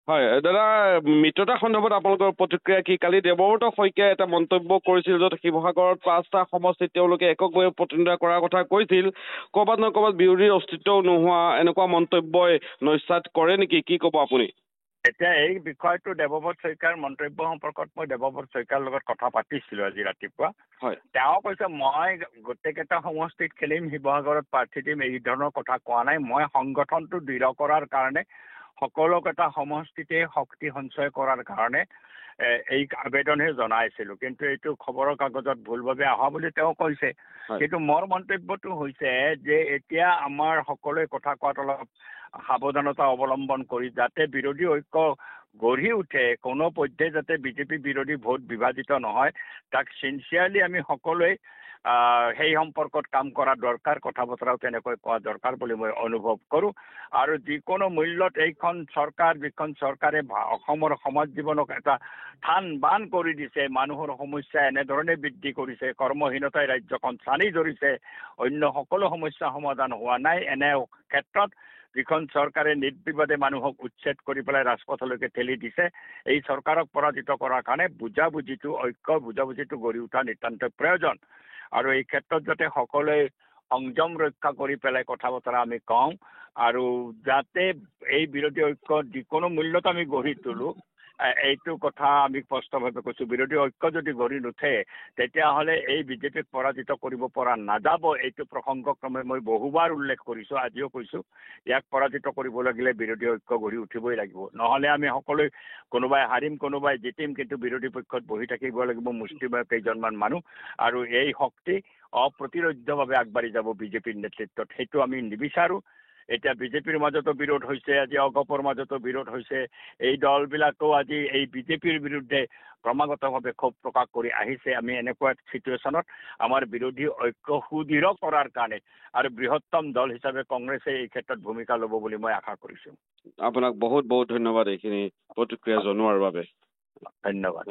হয় দাদা, মিত্ৰতা সন্দৰ্ভত আপোনালোকৰ প্ৰতিক্ৰিয়া কি? কালি দেৱব্ৰত শইকীয়াই এটা মন্তব্য কৰিছিল য'ত শিৱসাগৰত 5টা সমষ্টিত তেওঁলোকে এককভাৱে প্ৰতিনিধিত্ব কৰাৰ কথা কৈছিল। ক'ৰবাত নহয় ক'ৰবাত বিৰোধীৰ অস্তিত্বও নোহোৱা এনেকুৱা মন্তব্যই নস্যাৎ কৰে নেকি? কি ক'ব আপুনি? এতিয়া এই বিষয়টো দেৱব্ৰত শইকীয়াৰ মন্তব্য সম্পৰ্কত মই দেৱব্ৰত শইকীয়াৰ লগত কথা পাতিছিলোঁ আজি ৰাতিপুৱা। হয়, তেওঁ কৈছে মই গোটেইকেইটা সমষ্টিত খেলিম, শিৱসাগৰত প্ৰাৰ্থী দিম, এই ধৰণৰ কথা কোৱা নাই। মই সংগঠনটো দৃঢ় কৰাৰ কাৰণে সকলোকেইটা সমষ্টিতে শক্তি সঞ্চয় কৰাৰ কাৰণে এই আবেদনহে জনাইছিলোঁ, কিন্তু এইটো খবৰৰ কাগজত ভুলভাৱে অহা বুলি তেওঁ কৈছে। কিন্তু মোৰ মন্তব্যটো হৈছে যে এতিয়া আমাৰ সকলোৱে কথা কোৱাত অলপ সাৱধানতা অৱলম্বন কৰি যাতে বিৰোধী ঐক্য গঢ়ি উঠে, কোনো পধ্যে যাতে বিজেপি বিৰোধী ভোট বিভাজিত নহয়, তাক চিনচিয়াৰলি আমি সকলোৱে সেই সম্পৰ্কত কাম কৰা দৰকাৰ, কথা বতৰাও তেনেকৈ কোৱা দৰকাৰ বুলি মই অনুভৱ কৰোঁ। আৰু যিকোনো মূল্যত এইখন চৰকাৰ, যিখন চৰকাৰে অসমৰ সমাজ জীৱনক এটা থান বান কৰি দিছে, মানুহৰ সমস্যা এনেধৰণে বৃদ্ধি কৰিছে, কৰ্মহীনতাই ৰাজ্যখন চানি ধৰিছে, অন্য সকলো সমস্যা সমাধান হোৱা নাই। এনে ক্ষেত্ৰত যিখন চৰকাৰে নিৰ্বিবাদে মানুহক উচ্ছেদ কৰি পেলাই ৰাজপথলৈকে ঠেলি দিছে, এই চৰকাৰক পৰাজিত কৰাৰ কাৰণে ঐক্য বুজাবুজিটো গঢ়ি উঠা নিতান্ত প্ৰয়োজন। আৰু এই ক্ষেত্ৰত যাতে সকলোৱে সংযম ৰক্ষা কৰি পেলাই কথা বতৰা আমি কওঁ, আৰু যাতে এই বিৰোধী ঐক্য যিকোনো মূল্যত আমি গঢ়ি তোলোঁ, এইটো কথা আমি স্পষ্টভাৱে কৈছোঁ। বিৰোধী ঐক্য যদি গঢ়ি নুঠে তেতিয়াহ'লে এই বিজেপিক পৰাজিত কৰিব পৰা নাযাব। এইটো প্ৰসংগক্ৰমে মই বহুবাৰ উল্লেখ কৰিছোঁ, আজিও কৈছোঁ। ইয়াক পৰাজিত কৰিব লাগিলে বিৰোধী ঐক্য গঢ়ি উঠিবই লাগিব, নহ'লে আমি সকলোৱে কোনোবাই হাৰিম কোনোবাই জিতিম, কিন্তু বিৰোধী পক্ষত বহি থাকিব লাগিব মুষ্টিমেয় কেইজনমান মানুহ, আৰু এই শক্তি অপ্ৰতিৰোধ্যভাৱে আগবাঢ়ি যাব বিজেপিৰ নেতৃত্বত। সেইটো আমি নিবিচাৰোঁ। এতিয়া বিজেপিৰ মাজতো বিৰোধ হৈছে, আজি অগপৰ মাজতো বিৰোধ হৈছে। এই দলবিলাকেও আজি এই বিজেপিৰ বিৰুদ্ধে ক্ৰমাগতভাৱে ক্ষোভ প্ৰকাশ কৰি আহিছে। আমি এনেকুৱা চিটুৱেশ্যনত আমাৰ বিৰোধী ঐক্য সুদৃঢ় কৰাৰ কাৰণে আৰু বৃহত্তম দল হিচাপে কংগ্ৰেছে এই ক্ষেত্ৰত ভূমিকা ল'ব বুলি মই আশা কৰিছোঁ। আপোনাক বহুত বহুত ধন্যবাদ এইখিনি প্ৰতিক্ৰিয়া জনোৱাৰ বাবে। ধন্যবাদ।